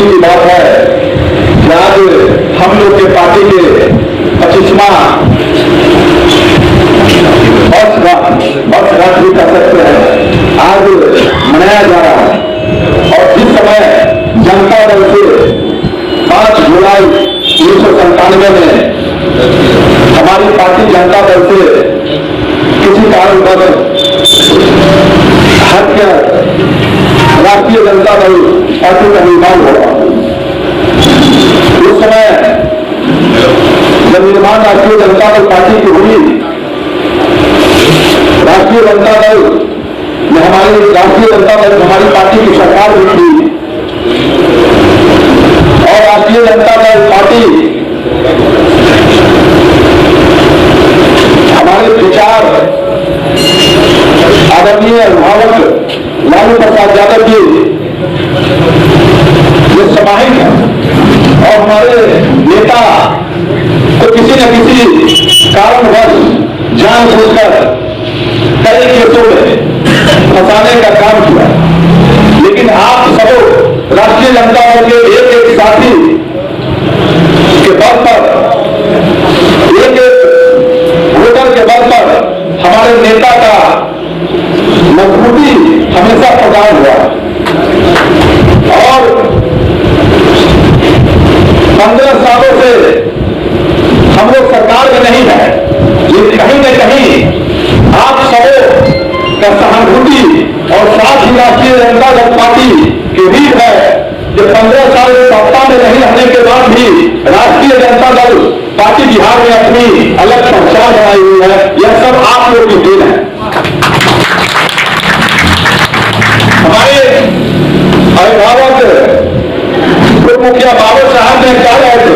खुशी की बात है कि आज हम लोग के पार्टी के 25वां वर्षगांठ भी कर सकते हैं, आज मनाया जा रहा है। और जिस समय जनता दल से 5 जुलाई 1997 में हमारी पार्टी जनता दल से किसी कारणवश हटकर राष्ट्रीय जनता दल पार्टी का निर्माण हुआ, उस समय जब निर्माण राष्ट्रीय जनता दल पार्टी की हुई, राष्ट्रीय जनता दल में हमारी पार्टी की सरकार भी थी और राष्ट्रीय जनता दल पार्टी हमारे विचार आदरणीय अभिभावक लालू प्रसाद यादव जी जो समाहित है और हमारे नेता को किसी न किसी कारणवश जानबूझकर कई केसों में फंसाने का काम किया। लेकिन आप सब राष्ट्रीय जनता दल के एक एक साथी के बल पर, एक एक वोटर के बल पर हमारे नेता का मजबूती हमेशा प्रदान हुआ और 15 सालों से हम लोग सरकार में नहीं है, लेकिन कहीं न कहीं आप सबों का सहानुभूति और साथ ही राष्ट्रीय जनता दल पार्टी की रीढ़ है कि 15 साल सत्ता में नहीं रहने के बाद भी राष्ट्रीय जनता दल पार्टी बिहार में अपनी अलग पहचान बनाई हुई है। यह सब आप लोग की देन है। हमारे अभिभावक मुखिया बाबू साहब ने कह रहे थे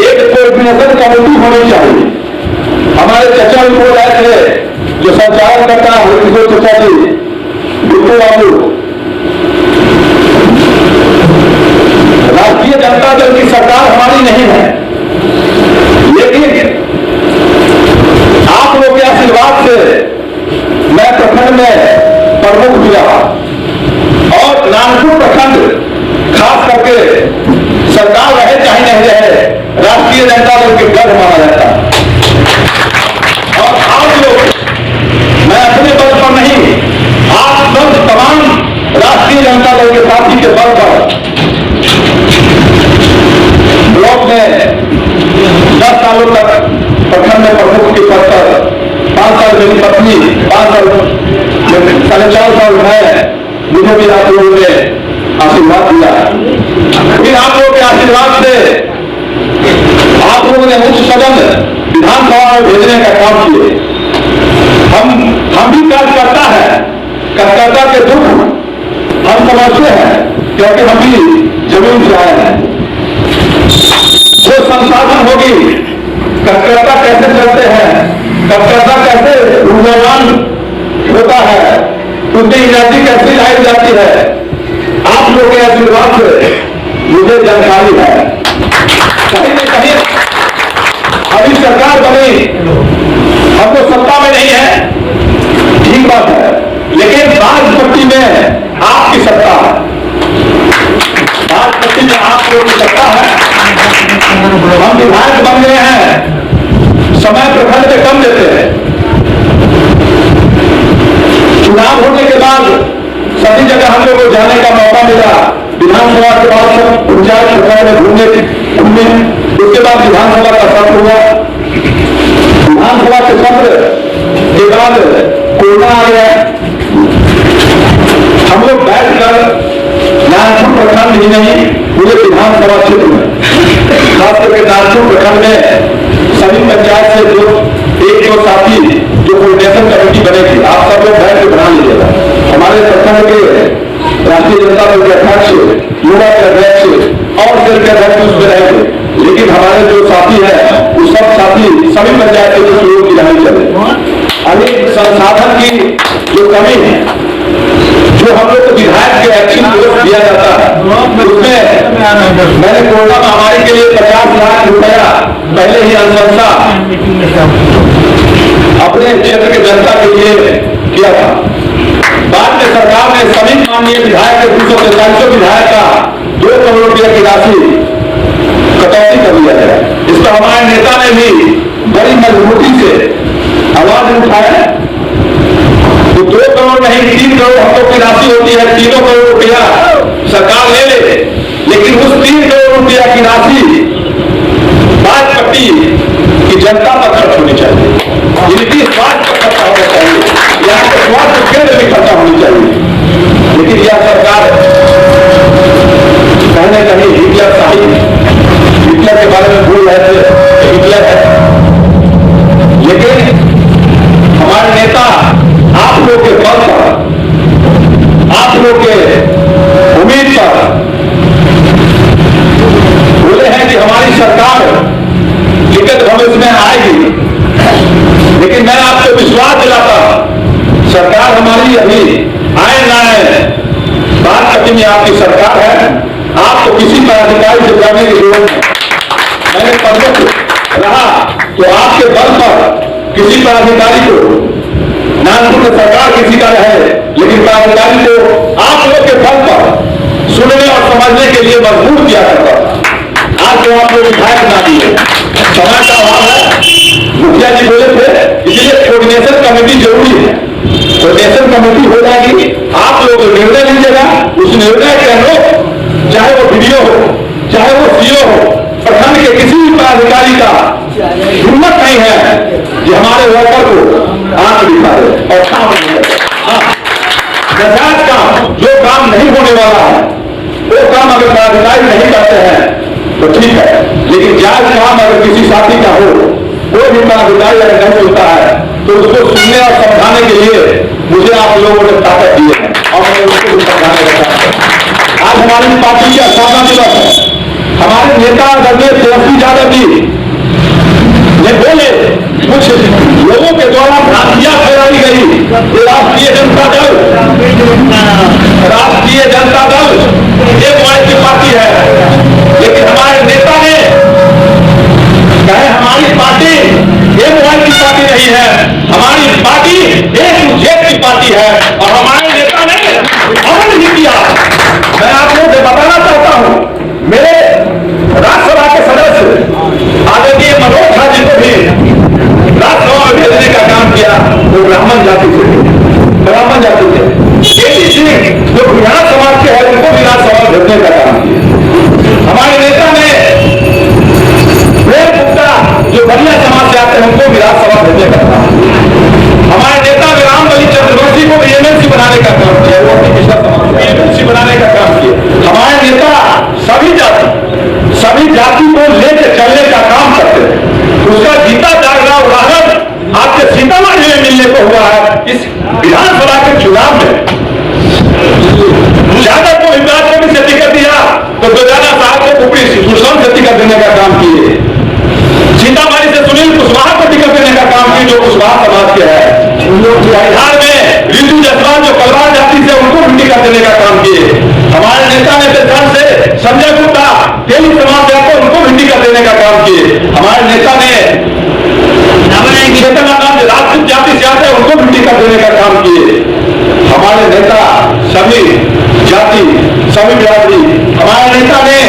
एक कोऑर्डिनेशन कमेटी होनी चाहिए। हमारे चचा भी बोल रहे थे जो संचालन करता है चचा जी बिट्टू बाबू, राष्ट्रीय जनता दल की सरकार हमारी नहीं है, लेकिन आप लोग के आशीर्वाद से मैं प्रखंड में प्रमुख भी रहा और नानपुर प्रखंड खास करके सरकार रहे चाहे नहीं रहे राष्ट्रीय जनता दल के गर्व माना जाता है। और आप लोग, मैं अपने बल पर नहीं, आप सब तमाम राष्ट्रीय जनता दल के साथी के बल पर ब्लॉक में 10 सालों तक प्रखंड में प्रमुख के पद पर, 5 साल मेरी पत्नी, 5 साल 4.5 साल मैं, मुझे भी आप लोगों ने आशीर्वाद दिया। फिर आप लोगों के आशीर्वाद से आप लोगों ने उच्च सदन विधानसभा में भेजने का काम किए। हम भी कार्यकर्ता है, कार्यकर्ता के दुख हम समझते हैं क्योंकि हम भी जमीन से आए हैं। जो संसाधन होगी, कार्यकर्ता कैसे चलते हैं, कार्यकर्ता कैसे ऊर्जावान होता है, उनकी एनर्जी कैसे लाई जाती है, आप लोगों के आशीर्वाद से मुझे जानकारी है। कहीं न कहीं अभी सरकार बनी, हम तो सत्ता में नहीं है, ठीक बात है, लेकिन बागपट्टी में आपकी सत्ता है, बागपट्टी में आप लोगों की सत्ता है। हम विधायक बन गए हैं, समय प्रखंड में कम देते हैं। चुनाव होने के बाद सभी जगह हम लोग को जाने का मौका मिला। विधानसभा के बाद सब पंचायत प्रखंड में घूमने, उसके बाद विधानसभा का सत्र हुआ। विधानसभा के सत्र के बाद कोरोना आ गया। हम लोग बैठकर नानपुर प्रखंड ही नहीं, पूरे विधानसभा क्षेत्र में, खास करके नानपुर प्रखंड में सभी पंचायत से जो साथी जो कोऑर्डिनेशन कमेटी बनेगी, आप सब लोग बैठ के बना लीजिएगा। हमारे प्रखंड के राष्ट्रीय जनता दल के अध्यक्ष, युवा के अध्यक्ष और सेल के अध्यक्ष उसमें रहेंगे, लेकिन हमारे जो साथी है वो सब साथी सभी पंचायत के सहयोग की रहनी चाहिए। अनेक संसाधन की जो कमी है, जो हम लोग को विधायक के एक्शन दिया जाता है, उसमें मैंने कोरोना महामारी के लिए 50 लाख रुपया पहले ही अनुशंसा अपने क्षेत्र के जनता के लिए किया था। बाद में सरकार ने सभी माननीय विधायक के 243 विधायक का 2 करोड़ रुपए की राशि कटौती कर दिया है। इस पर हमारे नेता ने भी बड़ी मजबूती से आवाज उठाया। तो 2 करोड़ नहीं 3 करोड़ हम लोग की राशि होती है, 3 करोड़ रुपया सरकार ले ले, लेकिन उस 3 करोड़ रुपया की राशि बाजपट्टी की जनता पर खर्च होनी चाहिए। इनकी स्वास्थ्य पर खर्चा होना चाहिए, यहाँ के स्वास्थ्य केंद्र में खर्चा होनी चाहिए। लेकिन यह सरकार कहने कहीं हिटलर के बारे में भूल रहे थे, हिटलर है। लेकिन हमारे नेता आप लोग के बल पर, आप लोग के उम्मीद पर बोले हैं कि हमारी सरकार लिखित भविष्य में आएगी। लेकिन मैं आपको विश्वास दिलाता हूं, सरकार हमारी अभी आए ना आए, बाजपट्टी में आपकी सरकार है। आपको किसी पदाधिकारी से जाने की जरूरत नहीं। मैंने प्रमुख रहा तो आपके बल पर किसी पदाधिकारी को, नागपुर में सरकार किसी का रहे, लेकिन पदाधिकारी को आप लोग के बल पर सुनने और समझने के लिए मजबूर किया करता था। आज तो आप लोग विधायक ना दिए, समय का अभाव है। मुखिया जी बोले थे, इसलिए कोऑर्डिनेशन कमेटी जरूरी है। कोऑर्डिनेशन कमेटी हो जाएगी, आप लोग निर्णय लीजिएगा, उस निर्णय के अनुरूप चाहे वो वीडियो हो, चाहे वो सीओ हो, प्रखंड के किसी भी पदाधिकारी का हिम्मत नहीं है कि हमारे वर्कर को आंख दिखा दे और काम नहीं करे। जायज काम, जो काम नहीं होने वाला है वो काम अगर पदाधिकारी नहीं करते हैं तो ठीक है, लेकिन जायज काम अगर किसी साथी का हो, कोई भी पदाधिकारी अगर नहीं होता है तो उसको सुनने और समझाने के लिए मुझे आप लोगों ने ताकत दी है और मैं उसको समझाने का काम करूं। आज हमारी पार्टी का स्थापना दिवस है। हमारे नेता आदरणीय तेजस्वी यादव जी ने बोले, कुछ लोगों के द्वारा भ्रांतियां फैलाई गई कि राष्ट्रीय जनता दल एक वर्ग की पार्टी है। लेकिन हमारे नेता ने कहे हमारी पार्टी एक वर्ग की पार्टी नहीं है, हमारी पार्टी एक जेट की पार्टी है। और हमारे नेता ने अमल नहीं किया। मैं आप लोगों से बताना चाहता हूं, मेरे राज्यसभा के सदस्य आदरणीय मनोज झा जी को भी राज्यसभा में भेजने का काम किया। वो ब्राह्मण जाति से केटी सिंह जो बिहार समाज के हैं उनको भी राज्यसभा में भेजने का काम किया। हमारे नेता ने प्रेम गुप्ता जो बलिया समाज से आते हैं उनको भी राज्यसभा भेजने का काम किया। हमारे नेता ने रामबली चंद्रवंशी को भी एमएलसी बनाने का काम किया, वो अपनी पिछड़ा समाज को एमएलसी बनाने का काम किया। हमारे नेता सभी जाति को लेकर चलने का काम करते हैं। उसका जीता जागना उदाहरण आपके सीतामढ़ी में मिलने को हुआ है। इस विधानसभा के चुनाव में यादव को हिमराज को भी से टिकट दिया तो दोजाना साहब को कुपड़ी दुष्यंत से टिकट देने का काम किए। सीतामढ़ी से सुनील कुशवाहा को टिकट देने का काम किए जो कुशवाहा समाज के है। बिहार में रितु जायसवाल जो कलवार जाति से उनको भी टिकट देने का काम किए। हमारे नेता ने बिहार से संजय गुप्ता तेली समाज से आते उनको भी टिकट देने का काम किए। हमारे नेता ने राजपूत जाति से आते उनको भी टिकट देने का काम किए। हमारे नेता सभी जाति सभी बिरादरी, हमारे नेता ने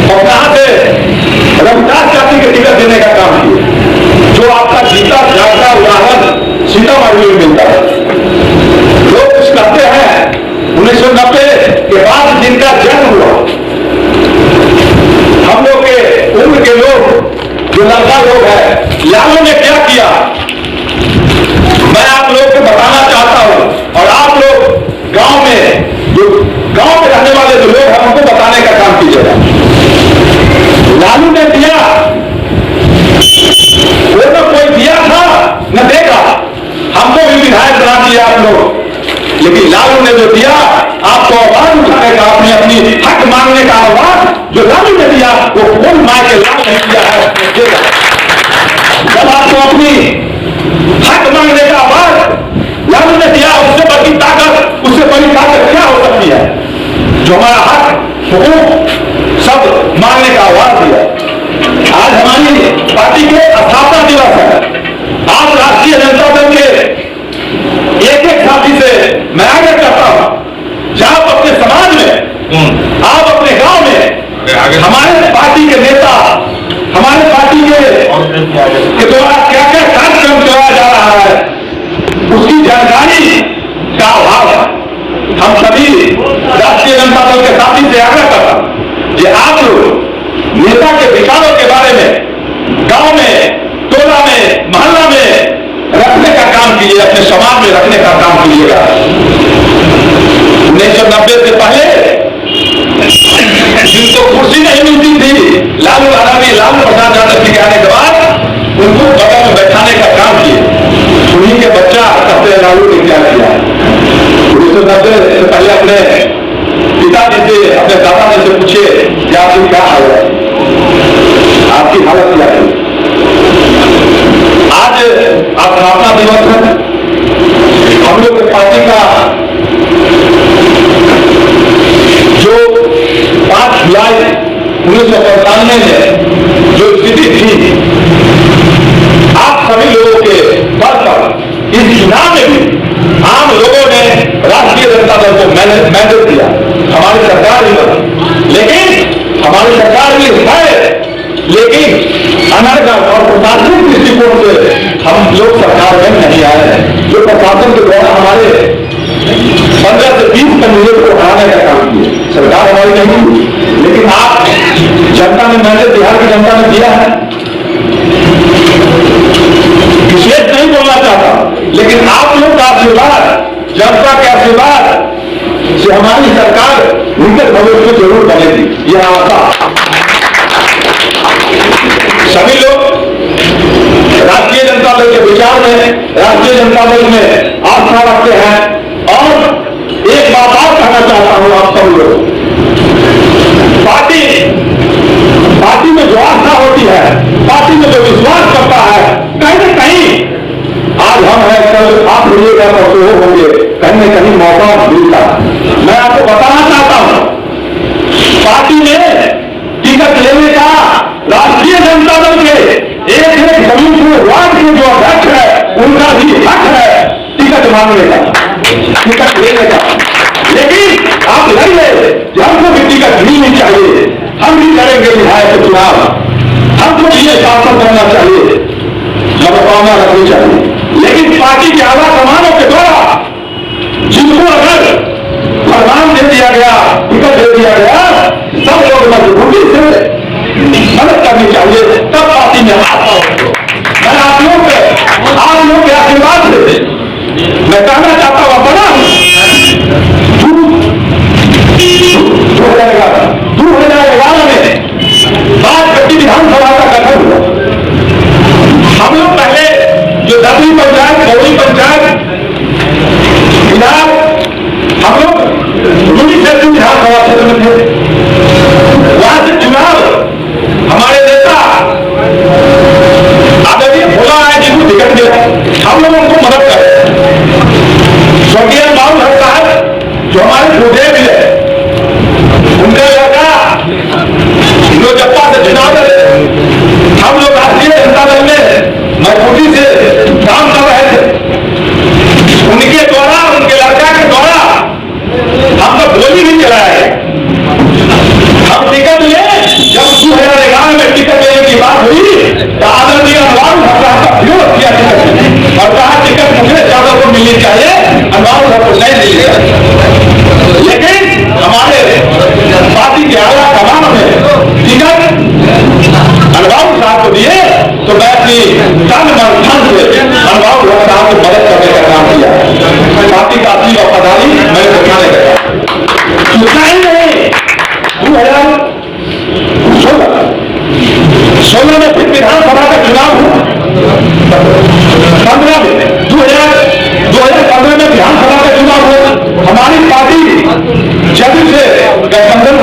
कहाँ से रविदास जाति के टिकट देने का काम किया। जो आपका जीता जागता उदाहरण सीतामढ़ी में मिलता है। लोग कुछ कहते हैं 1990 के बाद जिनका जन्म हुआ, हम लोग के उम्र के लोग जो लड़का लोग हैं, लालू ने क्या किया मैं आप लोग को बताना चाहता हूं। और आप लोग गांव में रहने वाले जो लोग हैं उनको बताने का काम कीजिएगा। लालू ने दिया, वो तो कोई दिया था न देगा, हमको भी विधायक बना दिया आप लोग। लेकिन लालू ने जो दिया आपको आवाज उठाने का, अपनी हक मांगने का आवाज जो लालू ने दिया वो कोई मां के लाल नहीं दिया है। जब आपको अपनी हक मांगने का आवाज लालू ने दिया, उससे बड़ी ताकत क्या हो सकती है। जो हमारा हक हुकूक सब मांगने का आवाज दिया। आज हमारी पार्टी के स्थापना दिवस है। आज राष्ट्रीय जनता दल के एक साथी से मैं आगे करता हूं, जब अपने समाज में, आप अपने गांव में हमारे पार्टी के नेता, हमारे पार्टी के द्वारा क्या क्या कार्यक्रम चलाया जा रहा है, उसकी जानकारी का अभाव है। हम सभी राष्ट्रीय जनता दल के साथी से आग्रह करता हूं कि आप लोग नेता के विचारों के बारे में गांव में, टोला में, मोहल्ला में रखने का काम कीजिए, अपने समाज में रखने का काम कीजिएगा। 1990 से पहले जिनको कुर्सी नहीं मिलती थी, लालू प्रसाद यादव जी के आने के बाद उनको बगल में बैठाने का काम किए। उन्हीं के बच्चा कहते हैं लालू ने क्या किया। 1990 से पहले अपने पिताजी से, अपने दादाजी से पूछिए कि आपकी क्या हालत है, आपकी हालत क्या है। आज स्थापना दिवस है, हम लोग की पार्टी का जो 5 जुलाई 1995 में जो स्थिति थी, आप सभी लोगों के बल पर इस चुनाव में भी आम लोगों ने राष्ट्रीय जनता दल को मैंडेट दिया, हमारी सरकार भी बनी। लेकिन हमारी सरकार भी है, लेकिन अनर्गल और प्रशासनिक दृष्टिकोण से हम लोग सरकार में नहीं आए हैं। जो प्रशासन के द्वारा हमारे 15 से 20 कैंडिडेट को हराने का काम किए, सरकार हमारी नहीं हुई। लेकिन आप जनता ने, मैंने बिहार की जनता ने दिया है, विशेष नहीं बोलना चाहता, लेकिन आप लोग का आशीर्वाद, जनता के आशीर्वाद से हमारी सरकार निकट भविष्य में जरूर बनेगी, यह आशा। सभी लोग राष्ट्रीय जनता दल के विचार में, राष्ट्रीय जनता दल में आस्था रखते हैं। और एक बात और कहना चाहता हूं आप सब लोग, पार्टी में जो आस्था होती है, पार्टी में जो विश्वास करता है, कहीं न कहीं आज हम हैं, कल आप मिलिएगा तो वो होंगे, कहीं न कहीं मौका मिलता है। मैं आपको बताना चाहता हूं, पार्टी में टिकट लेने का राष्ट्रीय जनता दल के एक जमीन वार्ड के जो अध्यक्ष है, उनका भी हक है टिकट मांगने का, टिकट लेने का। लेकिन आप लड़िए, हमको भी टिकट मिलनी चाहिए, हम भी करेंगे विधायक चुनाव, हमको भी ये शासन करना चाहिए, मनोकामना रखनी चाहिए। लेकिन पार्टी के आला कमानों के द्वारा जिनको अगर फरमान दे दिया गया, टिकट दे दिया गया, सब लोग मजबूती से मदद करनी चाहिए, तब पार्टी में आता हो। मैं आप लोग के आशीर्वाद से मैं कहना चाहता हूं, अपना दूर हो जाएगा में बात विधानसभा का गठन हुआ। हम लोग पहले जो 10वीं पंचायत, 9वीं पंचायत हम लोग विधानसभा क्षेत्र में थे, वहां से चुनाव हमारे नेता आदरणीय भोला है जिनको टिकट दिया, हम लोग उनको मदद करें। स्वर्गीय बाबू साहब जो हमारे गुरुदेव है, उनका लड़का लोजप्पा से चुनाव लड़े, हम लोग राष्ट्रीय जनता दल में मजबूती से काम कर रहे थे। उनके द्वारा, उनके लड़का के द्वारा हम तो गोली भी चलाया है। हम टिकट ले, जब 2011 में टिकट लेने की बात हुई तो आदरणीय अनुराग साहब का विरोध किया टिकट और कहा टिकट मुझे ज्यादा को मिलनी चाहिए, अनुराग साहब को नहीं मिलेगा। लेकिन हमारे पार्टी के आला कमान में टिकट अनुराग साहब को दिए तो मैं अपनी तन मन धन से अनुराग साहब को मदद करने का काम किया। पार्टी का अपनी वफादारी मैंने दिखाने लगा। उतना ही नहीं, 2016 में फिर विधानसभा का चुनाव हुआ। 2015 में विधानसभा का चुनाव हुआ। हमारी पार्टी जब से गठबंधन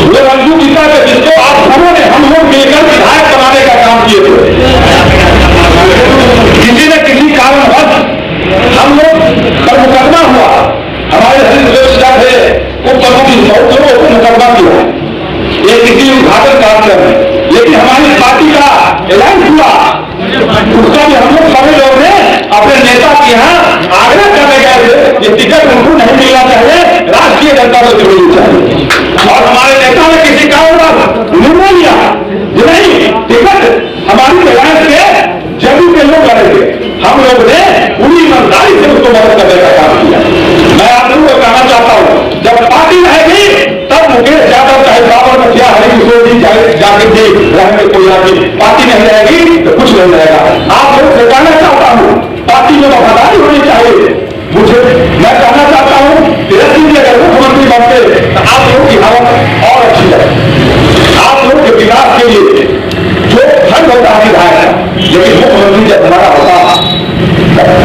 वो रंजू गीता के, जिसको आप सबों ने हम लोग मिलकर विधायक बनाने का काम किए थे, किसी न किसी कारणवश हम लोग पर मुकदमा हुआ। हमारे थे उप मुकदमा किया, ये किसी उद्घाटन कार्यक्रम में, लेकिन हमारी पार्टी का ऐलान हुआ, उसका भी हम लोग सभी लोग ने अपने नेता के यहाँ आग्रह करने गए थे ये टिकट उनको नहीं मिलना चाहिए, राष्ट्रीय जनता दल को मिलनी चाहिए। और हमारे नेता ने किसी कारणवश निर्णय लिया कि नहीं, टिकट हमारी रिलायंस के जदयू के लोग लड़ेंगे। हम लोग ने पूरी ईमानदारी से उसको मदद करने का काम किया। मैं आप लोगों को कहना चाहता हूं, जब पार्टी रहेगी तब मुकेश यादव चाहे बाबर मथिया, हरिकिशोर जी, चाहे जाकिर जी रहेंगे, कोई आदमी, पार्टी नहीं रहेगी तो कुछ नहीं रहेगा। आप लोग से कहना चाहता हूं, पार्टी में वफादारी होनी चाहिए। मुझे मैं कहना चाहता हूं, तेजस्वी जी अगर मुख्यमंत्री बनते तो आप लोगों की हालत और अच्छी है। आप लोग के विकास के लिए जो खर्च होता है विधायक का, लेकिन मुख्यमंत्री जब हमारा होता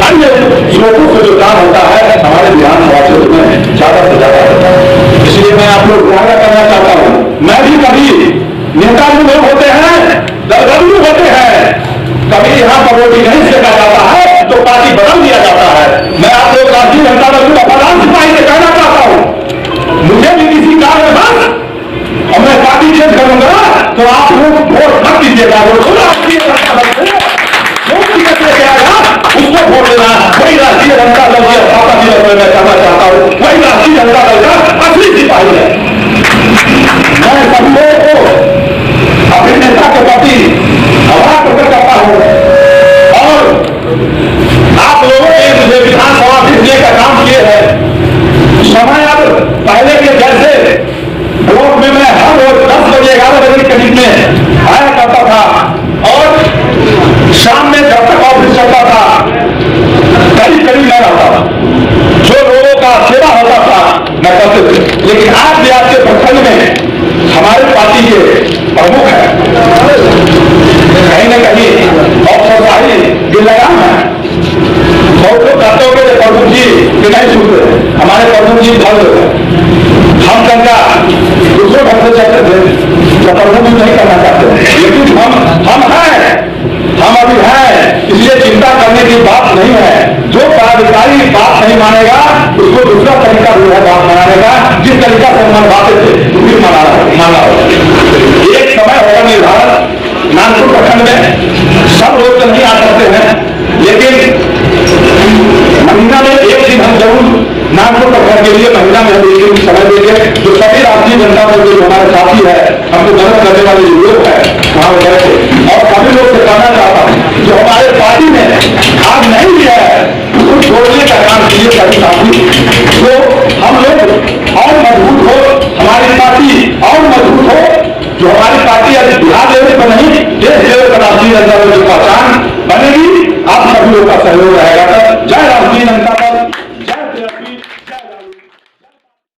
अन्य स्रोतों से जो काम होता है हमारे विधानसभा क्षेत्र में ज्यादा से ज्यादा होता है। इसलिए मैं आप लोग ध्यान करना चाहता हूं, मैं भी कभी नेता लोग होते हैं, दलगलू होते हैं, कभी यहाँ पर वोटिंग नहीं सेका जाता है तो पार्टी बदल दिया जाता है। मैं आप लोग राष्ट्रीय जनता दल का प्रधान सिपाही से कहना चाहता हूँ, मुझे भी किसी कार्य में बस और मैं पार्टी चेंज करूंगा तो आप लोग वोट मत दीजिएगा। राष्ट्रीय जनता दल को जो टिकट लेके आएगा उसको वोट देना। वही राष्ट्रीय जनता दल की स्थापना दिवस में मैं कहना चाहता हूँ, वही राष्ट्रीय जनता दल का असली सिपाही है। मैं सभी लोगों को अपने नेता के प्रति आभार प्रकट करता हूँ और आप लोगों ने मुझे विधानसभा भेजने का काम किए हैं। समय अब पहले के जैसे ब्लॉक में मैं हर रोज 10 बजे 11 बजे के करीब में आया करता था और शाम में जब तक ऑफिस चलता था करीब करीब मैं रहता था, जो लोगों का सेवा होता था मैं करते थे। लेकिन आज भी आपके प्रखंड में हमारे पार्टी के प्रमुख है, कहीं न कहीं अवसरशाही भी लगा है। बहुत लोग कहते हो कि प्रभु जी कि नहीं सुनते, हमारे प्रभु जी भक्त है। हम गंगा दूसरे भक्त से चलते थे तो प्रभु जी नहीं करना चाहते, लेकिन हम हैं, हम अभी हैं, इसलिए चिंता करने की बात नहीं है। जो पदाधिकारी बात नहीं मानेगा उसको दूसरा तरीका भी है बात मनाने का, जिस तरीका से हम बातें थे फिर माना होगा। एक समय होगा निर्धारण नागपुर प्रखंड में, सब लोग तो नहीं आ सकते हैं, लेकिन महीना में एक दिन हम जरूर नागपुर प्रखंड के लिए महीना में हम एक दिन समय देंगे। जो सभी राष्ट्रीय जनता दल के हमारे साथी है, हमको मदद करने वाले जो लोग हैं वहां बैठे और सभी लोग से कहना चाहता हूँ जो हमारे पार्टी में आज नहीं दिया है उसको जोड़ने का काम किए सभी साथी। तो हम लोग